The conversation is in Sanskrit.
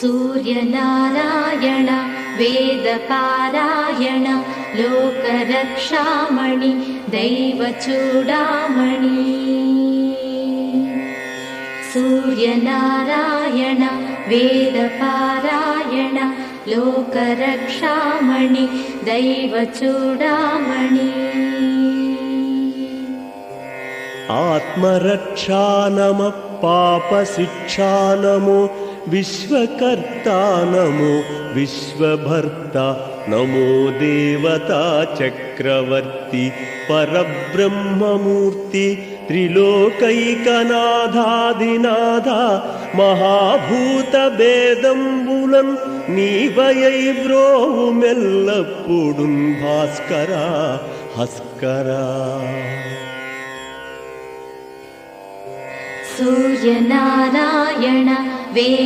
सूर्यनारायण वेदपारायण लोकरक्षामणि दैवचूडामणि सूर्यनारायण वेदपारायण लोकरक्षामणि दैवचूडामणि आत्मरक्षा नमः पापशिक्षा नमो विश्वकर्ता नमो विश्वभर्ता नमो देवता चक्रवर्ती परब्रह्ममूर्ति त्रिलोकैकनाथाधिनाथा महाभूतभेदम्बुलन् నీవయై వ్రోవుమెల్లప్పుడున్ భాస్కరా హస్కరా सूर्यनारायण वेद